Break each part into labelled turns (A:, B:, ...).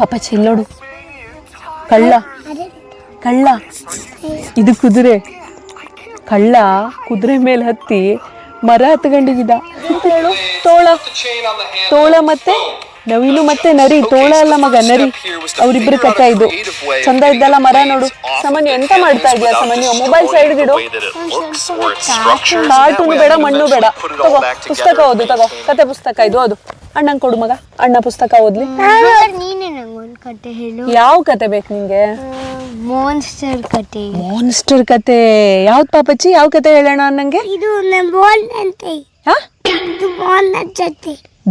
A: ಪಾಪಚ್ಚಿ ಇಲ್ಲಿ ನೋಡು, ಕಳ್ಳ ಕಳ್ಳ, ಇದು ಕುದುರೆ. ಕಳ್ಳ ಕುದುರೆ ಮೇಲೆ ಹತ್ತಿ ಮರ ಹತ್ಕೊಂಡಿದ್ದ. ತೋಳ ತೋಳ ಮತ್ತೆ ನವಿಲು ಮತ್ತೆ ನರಿ, ತೋಳ ಅಲ್ಲ ಮಗ, ನರಿ, ಅವ್ರಿಬ್ರು ಕಥೆ. ಇದು ಚಂದ ಇದ್ದಲ್ಲ ಮರ ನೋಡು. ಸಾಮಾನ್ಯ ಎಂತ ಮಾಡ್ತಾ ಇದೆಯಾ ಸಾಮಾನ್ಯ? ಮೊಬೈಲ್ ಸೈಡ್ಗಿಡು. ಕಾರ್ಟೂನು ಬೇಡ, ಮಣ್ಣು ಬೇಡ. ತಗೋ ಪುಸ್ತಕ ಓದು, ತಗೋ ಕತೆ ಪುಸ್ತಕ ಇದು ಓದು. ಅಣ್ಣಂಗೆ ಕೊಡು ಮಗ, ಅಣ್ಣ ಪುಸ್ತಕ ಓದ್ಲಿ. ಯಾವ ಕತೆ ಬೇಕು ನಿಂಗೆ?
B: ಮಾನ್ಸ್ಟರ್ ಕತೆ.
A: ಮಾನ್ಸ್ಟರ್ ಕತೆ ಯಾವ್ದು ಪಾಪಚ್ಚಿ? ಯಾವ ಕತೆ ಹೇಳೋಣ ಅನ್ನಂಗೆ?
B: ಇದು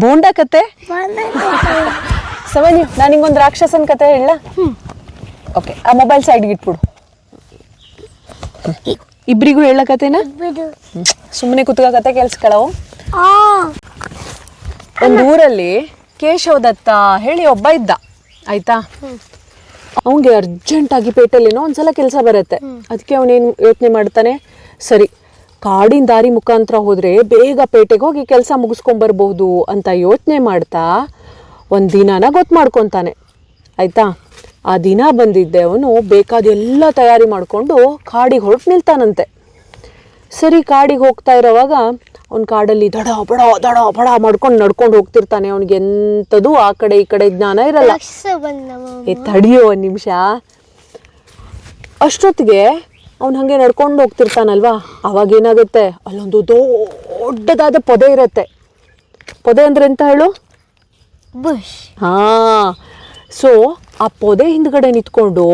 A: ಬೋಂಡಾ ಕತೆ. ಸಾಮಾನ್ಯ ನಾನು ನಿಂಗೊಂದು ರಾಕ್ಷಸನ್ ಕತೆ ಹೇಳ. ಓಕೆ, ಆ ಮೊಬೈಲ್ ಸೈಡ್ಗೆ ಇಟ್ಬಿಡು. ಇಬ್ರಿಗೂ ಹೇಳ ಕತೆನಾ? ಸುಮ್ಮನೆ ಕುತ್ಕ ಕತೆ ಕೇಳಿಸ್ಕೊಳ್ಳವು. ಒಂದು ಊರಲ್ಲಿ ಕೇಶವದತ್ತ ಹೇಳಿ ಒಬ್ಬ ಇದ್ದ, ಆಯ್ತಾ? ಅವನಿಗೆ ಅರ್ಜೆಂಟಾಗಿ ಪೇಟೆಲ್ಲೇನೋ ಒಂದ್ಸಲ ಕೆಲಸ ಬರುತ್ತೆ. ಅದಕ್ಕೆ ಅವನೇನು ಯೋಚನೆ ಮಾಡ್ತಾನೆ, ಸರಿ ಕಾಡಿನ ದಾರಿ ಮುಖಾಂತರ ಹೋದರೆ ಬೇಗ ಪೇಟೆಗೆ ಹೋಗಿ ಕೆಲಸ ಮುಗಿಸ್ಕೊಂಬರ್ಬೋದು ಅಂತ ಯೋಚನೆ ಮಾಡ್ತಾ ಒಂದು ದಿನಾನ ಗೊತ್ತು ಮಾಡ್ಕೊತಾನೆ, ಆಯಿತಾ? ಆ ದಿನ ಬಂದಿದ್ದೆ ಅವನು ಬೇಕಾದ ಎಲ್ಲ ತಯಾರಿ ಮಾಡಿಕೊಂಡು ಕಾಡಿಗೆ ಹೊರಟು ನಿಲ್ತಾನಂತೆ. ಸರಿ, ಕಾಡಿಗೆ ಹೋಗ್ತಾ ಇರೋವಾಗ ಅವ್ನು ಕಾಡಲ್ಲಿ ದಡ ಬಡ ದಡ ಬಡ ಮಾಡ್ಕೊಂಡು ನಡ್ಕೊಂಡು ಹೋಗ್ತಿರ್ತಾನೆ. ಅವ್ನಿಗೆ ಎಂಥದ್ದು ಆ ಕಡೆ ಈ ಕಡೆ ಜ್ಞಾನ ಇರಲ್ಲ. ತಡಿಯೋ ಒಂದು ನಿಮಿಷ. ಅಷ್ಟೊತ್ತಿಗೆ ಅವ್ನು ಹಾಗೆ ನಡ್ಕೊಂಡು ಹೋಗ್ತಿರ್ತಾನಲ್ವಾ, ಅವಾಗ ಏನಾಗುತ್ತೆ, ಅಲ್ಲೊಂದು ದೊಡ್ಡದಾದ ಪೊದೆ ಇರುತ್ತೆ. ಪೊದೆ ಅಂದ್ರೆ ಎಂತ ಹೇಳು?
B: ಬುಷ್.
A: ಹಾಂ. ಸೊ ಆ ಪೊದೆ ಹಿಂದ್ಗಡೆ ನಿಂತ್ಕೊಂಡು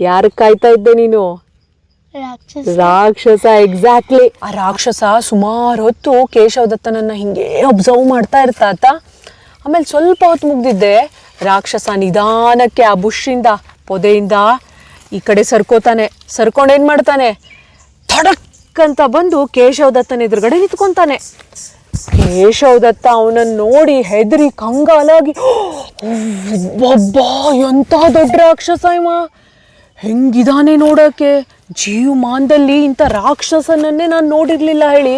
A: ಯಾರು ಕಾಯ್ತಾ ಇದ್ದೆ ನೀನು? ರಾಕ್ಷಸ. ಎಕ್ಸಾಕ್ಟ್ಲಿ. ಆ ರಾಕ್ಷಸ ಸುಮಾರು ಹೊತ್ತು ಕೇಶವದತ್ತನನ್ನ ಹಿಂಗೆ ಅಬ್ಸರ್ವ್ ಮಾಡ್ತಾ ಇರ್ತಾತ. ಆಮೇಲೆ ಸ್ವಲ್ಪ ಹೊತ್ತು ಮುಗ್ದಿದ್ದೆ, ರಾಕ್ಷಸ ನಿಧಾನಕ್ಕೆ ಆ ಬುಷ್ಷಿಂದ, ಪೊದೆಯಿಂದ ಈ ಕಡೆ ಸರ್ಕೋತಾನೆ. ಸರ್ಕೊಂಡು ಏನು ಮಾಡ್ತಾನೆ, ಥಡಕ್ ಅಂತ ಬಂದು ಕೇಶವದತ್ತನ ಎದುರುಗಡೆ ನಿಂತ್ಕೊತಾನೆ. ಕೇಶವದತ್ತ ಅವನನ್ನು ನೋಡಿ ಹೆದರಿ ಕಂಗಾಲಾಗಿ, ಒಬ್ಬ ಎಂಥ ದೊಡ್ಡ ರಾಕ್ಷಸ ಇವ, ಹೆಂಗಿದಾನೆ ನೋಡೋಕ್ಕೆ, ಜೀವಮಾನದಲ್ಲಿ ಇಂಥ ರಾಕ್ಷಸನನ್ನೇ ನಾನು ನೋಡಿರಲಿಲ್ಲ ಹೇಳಿ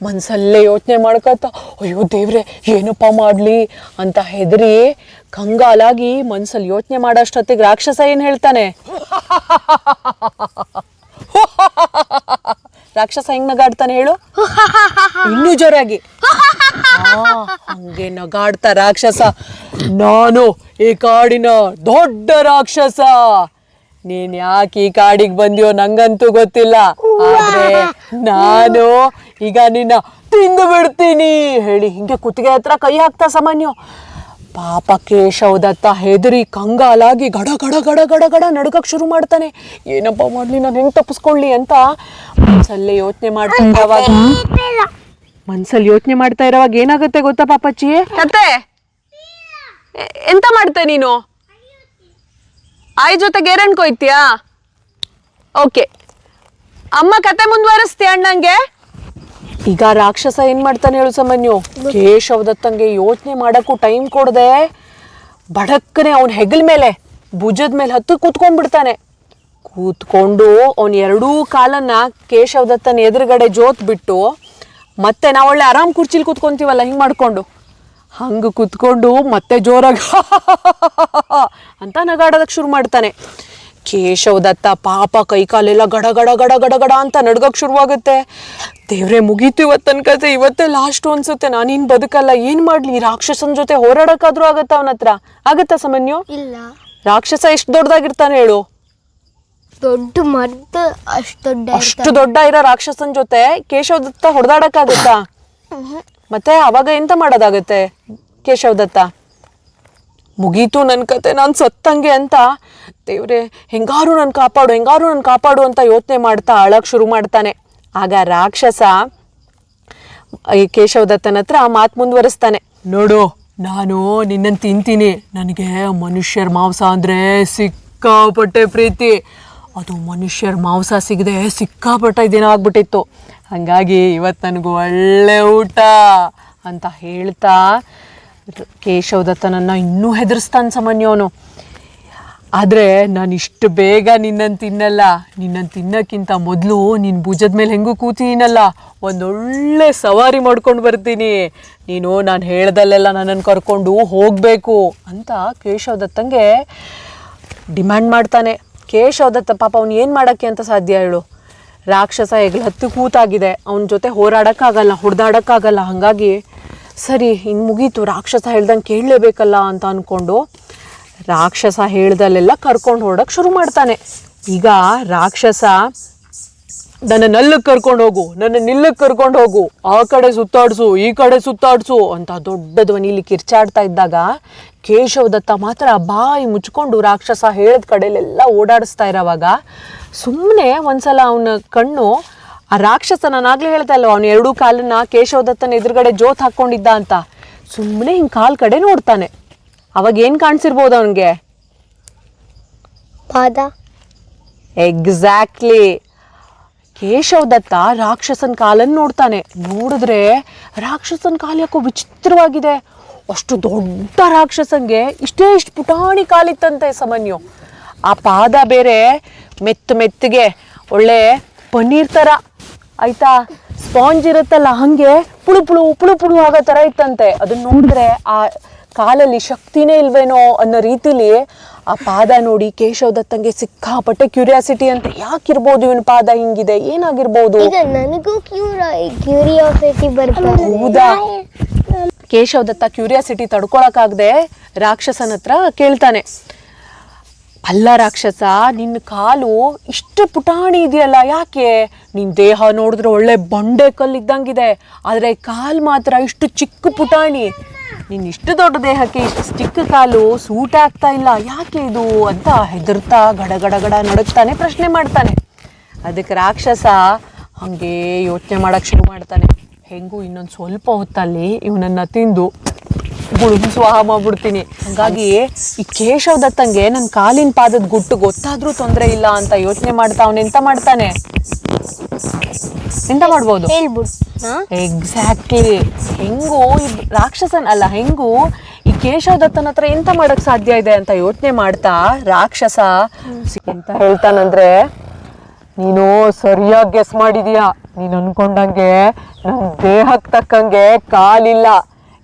A: ಮನಸ್ಸಲ್ಲೇ ಯೋಚನೆ ಮಾಡ್ಕೊತ, ಅಯ್ಯೋ ದೇವ್ರೆ ಏನಪ್ಪ ಮಾಡಲಿ ಅಂತ ಹೆದರಿ ಕಂಗಾಲಾಗಿ ಮನಸ್ಸಲ್ಲಿ ಯೋಚನೆ ಮಾಡೋಷ್ಟೊತ್ತಿಗೆ ರಾಕ್ಷಸ ಏನು ಹೇಳ್ತಾನೆ? ರಾಕ್ಷಸ ಹೆಂಗ್ ನಗಾಡ್ತಾನೆ ಹೇಳು? ಇನ್ನೂ ಜೋರಾಗಿ. ಹಂಗೆ ನಗಾಡ್ತಾ ರಾಕ್ಷಸ, ನಾನು ಈ ಕಾಡಿನ ದೊಡ್ಡ ರಾಕ್ಷಸ, ನೀನ್ ಯಾಕೆ ಈ ಕಾಡಿಗೆ ಬಂದ್ಯೋ ನಂಗಂತೂ ಗೊತ್ತಿಲ್ಲ, ಆದ್ರೆ ನಾನು ಈಗ ನಿನ್ನ ತಿಂದು ಬಿಡ್ತೀನಿ ಹೇಳಿ ಹಿಂಗೆ ಕುತ್ತಿಗೆ ಹತ್ರ ಕೈ ಹಾಕ್ತಾ ಸಾಮಾನ್ಯ. ಪಾಪ ಕೇಶವದತ್ತ ಹೆದರಿ ಕಂಗಾಲಾಗಿ ಗಡ ಗಡ ಗಡ ಗಡ ಗಡ ನಡ್ಕಕ್ಕೆ ಶುರು ಮಾಡ್ತಾನೆ. ಏನಪ್ಪ ಮಾಡ್ಲಿ, ನಾನು ಹೆಂಗೆ ತಪ್ಪಿಸ್ಕೊಳ್ಳಿ ಅಂತ ಮನ್ಸಲ್ಲೇ ಯೋಚನೆ ಮಾಡ್ತಾ ಇರೋವಾಗ ಏನಾಗುತ್ತೆ ಗೊತ್ತಾ ಪಾಪಚ್ಚಿ? ಕತೆ ಎಂತ ಮಾಡ್ತೆ ನೀನು? ಆಯ್ ಜೊತೆ ಗೇರಣ್ಣ ಕೊಯ್ತೀಯಾ? ಓಕೆ, ಅಮ್ಮ ಕತೆ ಮುಂದುವರಿಸ್ತೀಯ ಅಣ್ಣಂಗೆ? ಈಗ ರಾಕ್ಷಸ ಏನ್ ಮಾಡ್ತಾನೆ ಹೇಳು ಸಾಮಾನ್ಯ? ಕೇಶವದತ್ತಂಗೆ ಯೋಚನೆ ಮಾಡಕ್ಕೂ ಟೈಮ್ ಕೊಡದೆ ಬಡಕ್ಕನೆ ಅವನ ಹೆಗಲ ಮೇಲೆ, ಭುಜದ ಮೇಲೆ ಹತ್ತು ಕೂತ್ಕೊಂಡ್ಬಿಡ್ತಾನೆ. ಕೂತ್ಕೊಂಡು ಅವನ ಎರಡೂ ಕಾಲನ್ನ ಕೇಶವದತ್ತನ ಎದುರುಗಡೆ ಜೋತ್ ಬಿಟ್ಟು, ಮತ್ತೆ ನಾವು ಒಳ್ಳೆ ಆರಾಮ್ ಕುರ್ಚಿಲಿ ಕೂತ್ಕೊಂತೀವಲ್ಲ ಹಿಂಗೆ ಮಾಡ್ಕೊಂಡು, ಹಂಗೆ ಕೂತ್ಕೊಂಡು ಮತ್ತೆ ಜೋರಾಗಿ ಅಂತ ನಗಾಡೋದಕ್ಕೆ ಶುರು ಮಾಡ್ತಾನೆ. ಕೇಶವದತ್ತ ಪಾಪ ಕೈಕಾಲೆಲ್ಲ ಗಡ ಗಡ ಗಡ ಗಡ ಗಡ ಅಂತ ನಡ್ಗಕ್ಕೆ ಶುರುವಾಗುತ್ತೆ. ದೇವ್ರೆ ಮುಗೀತು ಇವತ್ತನ ಕತೆ, ಇವತ್ತೇ ಲಾಸ್ಟು ಅನ್ಸುತ್ತೆ, ನಾನಿನ್ ಬದುಕಲ್ಲ, ಏನು ಮಾಡಲಿ, ರಾಕ್ಷಸನ ಜೊತೆ ಹೋರಾಡೋಕ್ಕಾದ್ರೂ ಆಗತ್ತಾ ಅವನ ಹತ್ರ? ಆಗತ್ತಾ ಸಾಮಾನ್ಯ?
B: ಇಲ್ಲ.
A: ರಾಕ್ಷಸ ಎಷ್ಟು ದೊಡ್ಡದಾಗಿರ್ತಾನೆ ಹೇಳು?
B: ದೊಡ್ಡ ಮರ್ದ ಅಷ್ಟು
A: ದೊಡ್ಡ ಇರೋ ರಾಕ್ಷಸನ ಜೊತೆ ಕೇಶವದತ್ತ ಹೊಡೆದಾಡಕ್ಕಾಗತ್ತಾ? ಮತ್ತೆ ಅವಾಗ ಎಂತ ಮಾಡೋದಾಗತ್ತೆ ಕೇಶವದತ್ತ? ಮುಗೀತು ನನ್ನ ಕತೆ, ನಾನು ಸತ್ತಂಗೆ ಅಂತ ದೇವ್ರೆ ಹೆಂಗಾರು ನನ್ನ ಕಾಪಾಡು ಅಂತ ಯೋಚನೆ ಮಾಡ್ತಾ ಅಳಕ್ಕೆ ಶುರು ಮಾಡ್ತಾನೆ. ಆಗ ರಾಕ್ಷಸ ಈ ಕೇಶವದತ್ತನ ಹತ್ರ ಮಾತು ಮುಂದುವರಿಸ್ತಾನೆ. ನೋಡು, ನಾನು ನಿನ್ನನ್ನು ತಿಂತೀನಿ, ನನಗೆ ಮನುಷ್ಯರ ಮಾಂಸ ಅಂದರೆ ಸಿಕ್ಕಾಪಟ್ಟೆ ಪ್ರೀತಿ, ಅದು ಮನುಷ್ಯರ ಮಾಂಸ ಸಿಗದೆ ಸಿಕ್ಕಾಪಟ್ಟೆ ದಿನ ಆಗ್ಬಿಟ್ಟಿತ್ತು, ಹಾಗಾಗಿ ಇವತ್ತು ನನಗೆ ಒಳ್ಳೆ ಊಟ ಅಂತ ಹೇಳ್ತಾ ಕೇಶವದತ್ತನನ್ನು ಇನ್ನೂ ಹೆದರ್ಸ್ತಾನೆ ಸಾಮಾನ್ಯವನು. ಆದರೆ ನಾನು ಇಷ್ಟು ಬೇಗ ನಿನ್ನನ್ನು ತಿನ್ನಲ್ಲ. ನಿನ್ನನ್ನು ತಿನ್ನೋಕ್ಕಿಂತ ಮೊದಲು ನಿನ್ನ ಭುಜದ ಮೇಲೆ ಹೆಂಗೂ ಕೂತೀನಲ್ಲ, ಒಂದೊಳ್ಳೆ ಸವಾರಿ ಮಾಡ್ಕೊಂಡು ಬರ್ತೀನಿ. ನೀನು ನಾನು ಹೇಳ್ದಲ್ಲೆಲ್ಲ ನನ್ನನ್ನು ಕರ್ಕೊಂಡು ಹೋಗಬೇಕು ಅಂತ ಕೇಶವ ದತ್ತಂಗೆ ಡಿಮ್ಯಾಂಡ್ ಮಾಡ್ತಾನೆ. ಕೇಶವ ದತ್ತ ಪಾಪ ಅವ್ನು ಏನು ಮಾಡೋಕ್ಕೆ ಅಂತ ಸಾಧ್ಯ ಹೇಳು? ರಾಕ್ಷಸ ಹೆಗ್ಲು ಹತ್ತಿ ಕೂತಾಗಿದೆ, ಅವನ ಜೊತೆ ಹೋರಾಡೋಕ್ಕಾಗಲ್ಲ, ಹೊಡೆದಾಡೋಕ್ಕಾಗಲ್ಲ. ಹಾಗಾಗಿ ಸರಿ ಇನ್ನು ಮುಗೀತು, ರಾಕ್ಷಸ ಹೇಳ್ದಂಗೆ ಕೇಳಲೇಬೇಕಲ್ಲ ಅಂತ ಅಂದ್ಕೊಂಡು ರಾಕ್ಷಸ ಹೇಳ್ದಲ್ಲೆಲ್ಲ ಕರ್ಕೊಂಡು ಹೊರಡೋಕ್ಕೆ ಶುರು ಮಾಡ್ತಾನೆ. ಈಗ ರಾಕ್ಷಸ ನನ್ನ ನಲ್ಲಕ್ಕೆ ಕರ್ಕೊಂಡು ಹೋಗು, ನನ್ನ ನಿಲ್ಲಕ್ಕೆ ಕರ್ಕೊಂಡು ಹೋಗು, ಆ ಕಡೆ ಸುತ್ತಾಡ್ಸು, ಈ ಕಡೆ ಸುತ್ತಾಡ್ಸು ಅಂತ ದೊಡ್ಡ ಧ್ವನಿಲಿ ಕಿರ್ಚಾಡ್ತಾ ಇದ್ದಾಗ ಕೇಶವ ದತ್ತ ಮಾತ್ರ ಬಾಯಿ ಮುಚ್ಕೊಂಡು ರಾಕ್ಷಸ ಹೇಳಿದ ಕಡೆಯಲ್ಲೆಲ್ಲ ಓಡಾಡಿಸ್ತಾ ಇರೋವಾಗ ಸುಮ್ಮನೆ ಒಂದ್ಸಲ ಅವನ ಕಣ್ಣು ಆ ರಾಕ್ಷಸ, ನಾನಾಗಲೇ ಹೇಳ್ತಾ ಇಲ್ವ ಅವನು ಎರಡೂ ಕಾಲನ್ನ ಕೇಶವ ದತ್ತನ ಎದುರುಗಡೆ ಜೋತ್ ಹಾಕ್ಕೊಂಡಿದ್ದ ಅಂತ, ಸುಮ್ಮನೆ ಹಿಂಗೆ ಕಾಲ್ ಕಡೆ ನೋಡ್ತಾನೆ. ಅವಾಗ ಏನು ಕಾಣಿಸಿರ್ಬೋದು ಅವನಿಗೆ?
B: ಪಾದ.
A: ಎಕ್ಸಾಕ್ಟ್ಲಿ. ಕೇಶವ ದತ್ತ ರಾಕ್ಷಸನ ಕಾಲನ್ನು ನೋಡ್ತಾನೆ. ನೋಡಿದ್ರೆ ರಾಕ್ಷಸನ ಕಾಲು ಯಾಕೋ ವಿಚಿತ್ರವಾಗಿದೆ. ಅಷ್ಟು ದೊಡ್ಡ ರಾಕ್ಷಸಂಗೆ ಇಷ್ಟು ಪುಟಾಣಿ ಕಾಲಿತ್ತಂತೆ ಸಾಮಾನ್ಯ. ಆ ಪಾದ ಬೇರೆ ಮೆತ್ತಗೆ ಒಳ್ಳೆ ಪನ್ನೀರ್ ಥರ ಆಯ್ತಾ, ಸ್ಪಾಂಜ್ ಇರುತ್ತಲ್ಲ ಹಾಗೆ ಪುಳು ಆಗೋ ಥರ ಇತ್ತಂತೆ. ಅದನ್ನ ನೋಡಿದ್ರೆ ಆ ಕಾಲಲ್ಲಿ ಶಕ್ತಿನೇ ಇಲ್ವೇನೋ ಅನ್ನೋ ರೀತಿಲಿ ಆ ಪಾದ ನೋಡಿ ಕೇಶವ ದತ್ತಂಗೆ ಸಿಕ್ಕಾಪಟ್ಟೆ ಕ್ಯೂರಿಯಾಸಿಟಿ ಅಂತ. ಯಾಕಿರ್ಬೋದು ಇವನ ಪಾದ ಹಿಂಗಿದೆ, ಏನಾಗಿರ್ಬೋದು?
B: ಈಗ ನನಗೂ ಕ್ಯೂರಿಯಾಸಿಟಿ ಬರ್ತದೆ.
A: ಹೌದಾ? ಕೇಶವ ದತ್ತ ಕ್ಯೂರಿಯಾಸಿಟಿ ತಡ್ಕೊಳಕ್ಕಾಗದೆ ರಾಕ್ಷಸನ ಹತ್ರ ಕೇಳ್ತಾನೆ, ಅಲ್ಲ ರಾಕ್ಷಸ, ನಿನ್ನ ಕಾಲು ಇಷ್ಟು ಪುಟಾಣಿ ಇದೆಯಲ್ಲ, ಯಾಕೆ? ನಿನ್ನ ದೇಹ ನೋಡಿದ್ರೆ ಒಳ್ಳೆ ಬಂಡೆ ಕಲ್ಲಿದ್ದಂಗಿದೆ, ಆದರೆ ಕಾಲು ಮಾತ್ರ ಇಷ್ಟು ಚಿಕ್ಕ ಪುಟಾಣಿ. ನೀನು ಇಷ್ಟು ದೊಡ್ಡ ದೇಹಕ್ಕೆ ಇಷ್ಟು ಚಿಕ್ಕ ಕಾಲು ಸೂಟ್ ಆಗ್ತಾ ಇಲ್ಲ, ಯಾಕೆ ಇದು ಅಂತ ಹೆದರ್ತಾ ಗಡ ನಡುಕ್ತಾನೆ, ಪ್ರಶ್ನೆ ಮಾಡ್ತಾನೆ. ಅದಕ್ಕೆ ರಾಕ್ಷಸ ಹಾಗೆ ಯೋಚನೆ ಮಾಡೋಕ್ಕೆ ಶುರು ಮಾಡ್ತಾನೆ. ಹೆಂಗೂ ಇನ್ನೊಂದು ಸ್ವಲ್ಪ ಹೊತ್ತಲ್ಲಿ ಇವನನ್ನು ತಿಂದು ಸ್ವಾಹ ಮಾಡ್ಬಿಡ್ತೀನಿ. ಹಾಗಾಗಿ ಈ ಕೇಶವ ದತ್ತಂಗೆ ನನ್ನ ಕಾಲಿನ ಪಾದದ ಗುಟ್ಟು ಗೊತ್ತಾದ್ರೂ ತೊಂದರೆ ಇಲ್ಲ ಅಂತ ಯೋಚನೆ ಮಾಡ್ತಾ ಅವನೆಂತ ಮಾಡ್ತಾನೆ, ಎಂತ ಮಾಡ್ಬೋದು? ಎಕ್ಸಾಕ್ಟ್ಲಿ. ಹೆಂಗೂ ಈ ರಾಕ್ಷಸನ್ ಅಲ್ಲ, ಹೆಂಗೂ ಈ ಕೇಶವ ದತ್ತನ ಹತ್ರ ಎಂತ ಮಾಡಕ್ ಸಾಧ್ಯ ಇದೆ ಅಂತ ಯೋಚನೆ ಮಾಡ್ತಾ ರಾಕ್ಷಸ ಎಂತ ಹೇಳ್ತಾನಂದ್ರೆ, ನೀನು ಸರಿಯಾಗಿ ಗೆಸ್ ಮಾಡಿದೀಯಾ. ನೀನು ಅನ್ಕೊಂಡಂಗೆ ನನ್ನ ದೇಹಕ್ಕೆ ತಕ್ಕಂಗೆ ಕಾಲಿಲ್ಲ.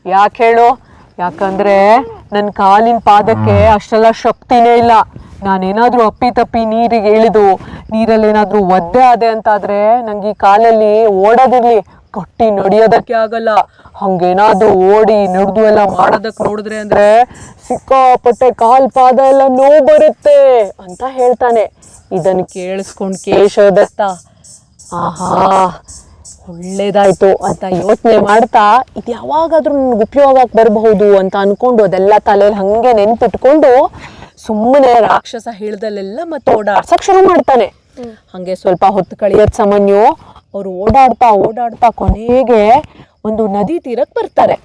A: ಯಾಕೆ ಹೇಳು? ಯಾಕಂದ್ರೆ ನನ್ನ ಕಾಲಿನ ಪಾದಕ್ಕೆ ಅಷ್ಟೆಲ್ಲ ಶಕ್ತಿನೇ ಇಲ್ಲ. ನಾನೇನಾದ್ರೂ ಅಪ್ಪಿ ನೀರಿಗೆ ಇಳಿದು ನೀರಲ್ಲಿ ಏನಾದ್ರೂ ಒದ್ದೆ ಆದೆ ಅಂತಾದ್ರೆ ನಂಗೆ ಈ ಕಾಲಲ್ಲಿ ಓಡೋದಿರ್ಲಿ, ಗಟ್ಟಿ ನಡೆಯೋದಕ್ಕೆ ಆಗಲ್ಲ. ಹಂಗೇನಾದ್ರೂ ಓಡಿ ನಡೆದು ಎಲ್ಲ ಮಾಡೋದಕ್ಕೆ ನೋಡಿದ್ರೆ ಅಂದ್ರೆ ಸಿಕ್ಕಾಪಟ್ಟೆ ಕಾಲ್ ಪಾದ ಎಲ್ಲ ನೋವು ಬರುತ್ತೆ ಅಂತ ಹೇಳ್ತಾನೆ. ಇದನ್ನು ಕೇಳಿಸ್ಕೊಂಡು ಕೇಶವ ದತ್ತ ಆಹಾ ಒಳ್ಳೇದಾಯ್ತು ಅಂತ ಯೋಚನೆ ಮಾಡ್ತಾ ಇದು ಯಾವಾಗಾದ್ರೂ ನನಗೆ ಉಪಯೋಗಕ್ಕೆ ಬರಬಹುದು ಅಂತ ಅನ್ಕೊಂಡು ಅದೆಲ್ಲ ತಲೆಯಲ್ಲಿ ಹಂಗೆ ನೆನ್ಪಿಟ್ಕೊಂಡು ಸುಮ್ಮನೆ ರಾಕ್ಷಸ ಹೇಳ್ದಲ್ಲೆಲ್ಲ ಮತ್ತೆ ಓಡಾಡ್ಸಕ್ ಶುರು ಮಾಡ್ತಾನೆ. ಹಂಗೆ ಸ್ವಲ್ಪ ಹೊತ್ತು ಕಳಿಯೋದ್ ಸಾಮಾನ್ಯ. ಅವ್ರು ಓಡಾಡ್ತಾ ಕೊನೆಗೆ ಒಂದು ನದಿ ತೀರಕ್ಕೆ ಬರ್ತಾರೆ.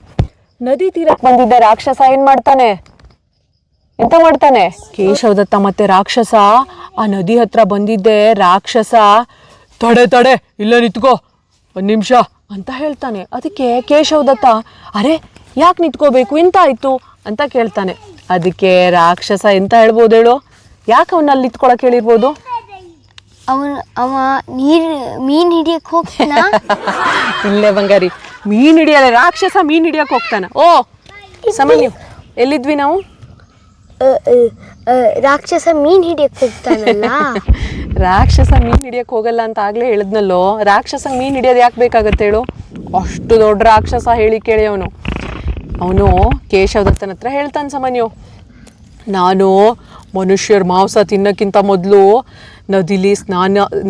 A: ನದಿ ತೀರಕ್ಕೆ ಬಂದಿದ್ದ ರಾಕ್ಷಸ ಏನ್ ಮಾಡ್ತಾನೆ, ಎಂತ ಮಾಡ್ತಾನೆ? ಕೇಶವ ದತ್ತ ಮತ್ತೆ ರಾಕ್ಷಸ ಆ ನದಿ ಹತ್ರ ಬಂದಿದ್ದೆ ರಾಕ್ಷಸ ತಡೆ ಇಲ್ಲ ನಿಂತ್ಕೋ ಒಂದು ನಿಮಿಷ ಅಂತ ಹೇಳ್ತಾನೆ. ಅದಕ್ಕೆ ಕೇಶವ ದತ್ತ ಅರೆ ಯಾಕೆ ನಿಂತ್ಕೋಬೇಕು, ಎಂತ ಆಯ್ತು ಅಂತ ಕೇಳ್ತಾನೆ. ಅದಕ್ಕೆ ರಾಕ್ಷಸ ಎಂತ ಹೇಳ್ಬೋದು ಹೇಳು? ಯಾಕೆ ಅವನಲ್ಲಿ ನಿಂತ್ಕೊಳಕ್ ಹೇಳಿರ್ಬೋದು?
B: ಅವ ಮೀನ್ ಹಿಡಿಯಕ್ ಹೋಗ್ತಾನ.
A: ಇಲ್ಲೇ ಬಂಗಾರಿ, ಮೀನ್ ಹಿಡಿಯಲ್ಲ, ರಾಕ್ಷಸ ಮೀನ್ ಹಿಡಿಯಕ್ ಹೋಗ್ತಾನ. ಓ ಸಾಮಾನ್ಯ, ಎಲ್ಲಿದ್ವಿ ನಾವು?
B: ರಾಕ್ಷಸ ಮೀನ್ ಹಿಡಿಯಕ್ ಹೋಗ್ತಾನಲ್ಲ.
A: ರಾಕ್ಷಸ ಮೀನ್ ಹಿಡಿಯಕ್ ಹೋಗಲ್ಲ ಅಂತ ಆಗ್ಲೇ ಹೇಳಿದ್ನಲ್ಲೋ. ರಾಕ್ಷಸ ಮೀನ್ ಹಿಡಿಯೋದು ಯಾಕೆ ಬೇಕಾಗತ್ತೆ ಹೇಳು? ಅಷ್ಟು ದೊಡ್ಡ ರಾಕ್ಷಸ ಹೇಳಿ ಕೇಳಿ ಅವನು ಕೇಶವ ದತ್ತನ ಹತ್ರ ಹೇಳ್ತಾನೆ ಸಾಮಾನ್ಯ, ನಾನು ಮನುಷ್ಯರ ಮಾಂಸ ತಿನ್ನೋಕ್ಕಿಂತ ಮೊದಲು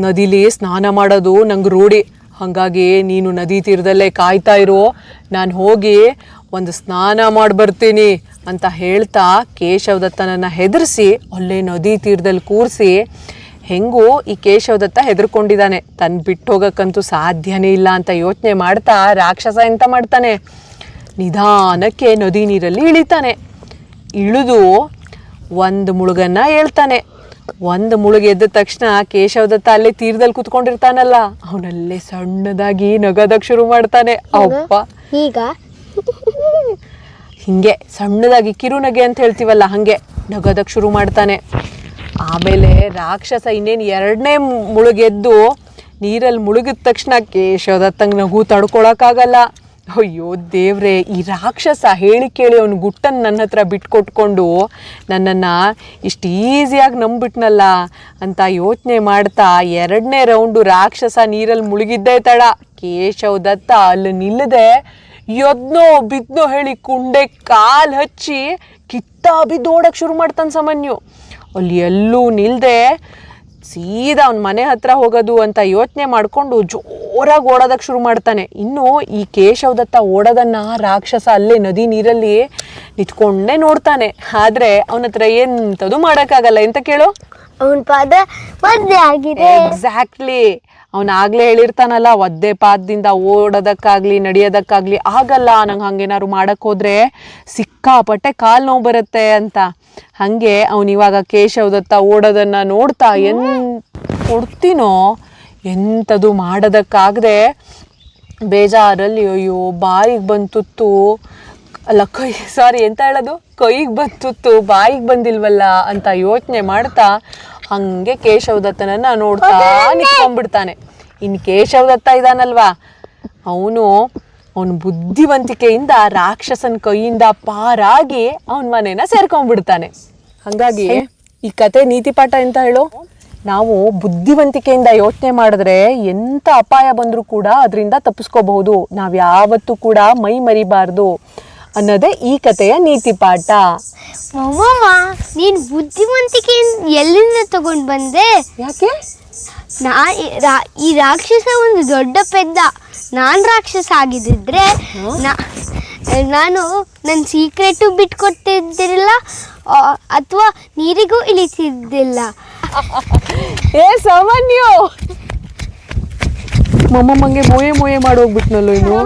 A: ನದಿಲಿ ಸ್ನಾನ ಮಾಡೋದು ನಂಗೆ ರೂಢಿ. ಹಾಗಾಗಿ ನೀನು ನದಿ ತೀರದಲ್ಲೇ ಕಾಯ್ತಾ ಇರು, ನಾನು ಹೋಗಿ ಒಂದು ಸ್ನಾನ ಮಾಡಿ ಬರ್ತೀನಿ ಅಂತ ಹೇಳ್ತಾ ಕೇಶವ ದತ್ತನನ್ನು ಹೆದರಿಸಿ ಅಲ್ಲೇ ನದಿ ತೀರದಲ್ಲಿ ಕೂರಿಸಿ, ಹೆಂಗೂ ಈ ಕೇಶವ ದತ್ತ ಹೆದರ್ಕೊಂಡಿದ್ದಾನೆ, ತನ್ನ ಬಿಟ್ಟು ಹೋಗೋಕ್ಕಂತೂ ಸಾಧ್ಯನೇ ಇಲ್ಲ ಅಂತ ಯೋಚನೆ ಮಾಡ್ತಾ ರಾಕ್ಷಸ ಎಂತ ಮಾಡ್ತಾನೆ, ನಿಧಾನಕ್ಕೆ ನದಿ ನೀರಲ್ಲಿ ಇಳಿತಾನೆ. ಇಳಿದು ಒಂದು ಮುಳುಗನ್ನ ಹೇಳ್ತಾನೆ. ಒಂದು ಮುಳುಗು ಎದ್ದ ತಕ್ಷಣ ಕೇಶವ ದತ್ತ ಅಲ್ಲೇ ತೀರದಲ್ಲಿ ಕೂತ್ಕೊಂಡಿರ್ತಾನಲ್ಲ, ಅವನಲ್ಲೇ ಸಣ್ಣದಾಗಿ ನಗೋದಕ್ಕೆ ಶುರು ಮಾಡ್ತಾನೆ. ಅಪ್ಪ
B: ಈಗ
A: ಹಿಂಗೆ ಸಣ್ಣದಾಗಿ ಕಿರುನಗೆ ಅಂತ ಹೇಳ್ತೀವಲ್ಲ, ಹಂಗೆ ನಗೋದಕ್ಕೆ ಶುರು ಮಾಡ್ತಾನೆ. ಆಮೇಲೆ ರಾಕ್ಷಸ ಇನ್ನೇನು 2ನೇ ಮುಳುಗೆದ್ದು ನೀರಲ್ಲಿ ಮುಳುಗಿದ ತಕ್ಷಣ ಕೇಶವದತ್ತಂಗೆ ನಗು ತಡ್ಕೊಳಕ್ಕಾಗಲ್ಲ. ಅಯ್ಯೋ ದೇವ್ರೆ, ಈ ರಾಕ್ಷಸ ಹೇಳಿ ಕೇಳಿ ಅವನು ಗುಟ್ಟನ್ನು ನನ್ನ ಹತ್ರ ಬಿಟ್ಕೊಟ್ಕೊಂಡು ನನ್ನನ್ನು ಇಷ್ಟು ಈಸಿಯಾಗಿ ನಂಬಿಟ್ನಲ್ಲ ಅಂತ ಯೋಚನೆ ಮಾಡ್ತಾ 2ನೇ ರೌಂಡು ರಾಕ್ಷಸ ನೀರಲ್ಲಿ ಮುಳುಗಿದ್ದೇ ತಡ. ಕೇಶವದತ್ತ ಅಲ್ಲಿ ನಿಲ್ಲದೆ ಎದ್ನೋ ಬಿದ್ನೋ ಹೇಳಿ ಕುಂಡೆ ಕಾಲು ಹಚ್ಚಿ ಕಿತ್ತ ಬಿದ್ದು ಓಡಕ್ಕೆ ಶುರು ಮಾಡ್ತಾನೆ ಸಾಮಾನ್ಯ. ಅಲ್ಲಿ ಎಲ್ಲೂ ನಿಲ್ಲದೆ ಸೀದಾ ಅವನ ಮನೆ ಹತ್ರ ಹೋಗೋದು ಅಂತ ಯೋಚನೆ ಮಾಡಿಕೊಂಡು ಜೋರಾಗಿ ಓಡೋದಕ್ಕೆ ಶುರು ಮಾಡ್ತಾನೆ. ಇನ್ನು ಈ ಕೇಶವದತ್ತ ಓಡೋದನ್ನು ರಾಕ್ಷಸ ಅಲ್ಲೇ ನದಿ ನೀರಲ್ಲಿ ನಿಂತ್ಕೊಂಡೇ ನೋಡ್ತಾನೆ. ಆದರೆ ಅವನ ಹತ್ರ ಎಂಥದ್ದು ಮಾಡೋಕ್ಕಾಗಲ್ಲ. ಎಂತ ಕೇಳು,
B: ಅವನ ಪಾದ ಒದ್ದೆ ಆಗಿದೆ.
A: ಎಕ್ಸಾಕ್ಟ್ಲಿ, ಅವನಾಗಲೇ ಹೇಳಿರ್ತಾನಲ್ಲ, ಒದ್ದೆ ಪಾದದಿಂದ ಓಡೋದಕ್ಕಾಗಲಿ ನಡೆಯೋದಕ್ಕಾಗಲಿ ಆಗಲ್ಲ, ನಂಗೆ ಹಂಗೇನಾದ್ರು ಮಾಡೋಕ್ಕೆ ಹೋದರೆ ಸಿಕ್ಕಾಪಟ್ಟೆ ಕಾಲು ನೋವು ಬರುತ್ತೆ ಅಂತ. ಹಾಗೆ ಅವನಿವಾಗ ಕೇಶವದತ್ತ ಓಡೋದನ್ನು ನೋಡ್ತಾ ಕೊಡ್ತೀನೋ ಎಂಥದ್ದು ಮಾಡೋದಕ್ಕಾಗದೆ ಬೇಜಾರಲ್ಲಿ ಅಯ್ಯೋ ಬಾಯಿಗೆ ಬಂತುತ್ತು ಅಲ್ಲ ಎಂತ ಹೇಳೋದು, ಕೈಗೆ ಬಂತುತ್ತು ಬಾಯಿಗೆ ಬಂದಿಲ್ವಲ್ಲ ಅಂತ ಯೋಚನೆ ಮಾಡ್ತಾ ಹಾಗೆ ಕೇಶವದತ್ತನನ್ನು ನೋಡ್ತಾ ನಿಂತ್ಕೊಂಡ್ಬಿಡ್ತಾನೆ. ಇನ್ನು ಕೇಶವದತ್ತ ಇದಾನಲ್ವಾ, ಅವನು ಬುದ್ಧಿವಂತಿಕೆಯಿಂದ ರಾಕ್ಷಸನ ಕೈಯಿಂದ ಪಾರಾಗಿ ಅವನ ಮನೇನ ಸೇರ್ಕೊಂಡ್ಬಿಡ್ತಾನೆ. ಹಾಗಾಗಿ ಈ ಕತೆ ನೀತಿ ಪಾಠ ಎಂತ ಹೇಳು, ನಾವು ಬುದ್ಧಿವಂತಿಕೆಯಿಂದ ಯೋಚನೆ ಮಾಡಿದ್ರೆ ಎಂಥ ಅಪಾಯ ಬಂದರೂ ಕೂಡ ಅದರಿಂದ ತಪ್ಪಿಸ್ಕೋಬಹುದು. ನಾವು ಯಾವತ್ತೂ ಕೂಡ ಮೈ ಮರಿಬಾರ್ದು ಅನ್ನೋದೇ ಈ ಕಥೆಯ ನೀತಿ ಪಾಠ.
B: ಮಮ್ಮಮ್ಮ, ನೀನು ಬುದ್ಧಿವಂತಿಕೆ ಎಲ್ಲಿಂದ ತಗೊಂಡು ಬಂದೆ?
A: ಯಾಕೆ?
B: ಈ ರಾಕ್ಷಸ ಒಂದು ದೊಡ್ಡ ಪೆದ್ದ. ನಾನು ರಾಕ್ಷಸ ಆಗಿದ್ದಿದ್ರೆ ನಾನು ನನ್ನ ಸೀಕ್ರೆಟು ಬಿಟ್ಕೊಡ್ತಿದ್ದಿರಲಿಲ್ಲ ಅಥವಾ ನೀರಿಗೂ ಇಳಿತಿದ್ದಿಲ್ಲ.
A: ಏ ಸಾಮಾನ್ಯ, ಮಮ್ಮಮ್ಮಂಗೆ ಮೋಯೆ ಮಾಡೋಗ್ಬಿಟ್ನಲ್ಲೋ ಇನ್ನು.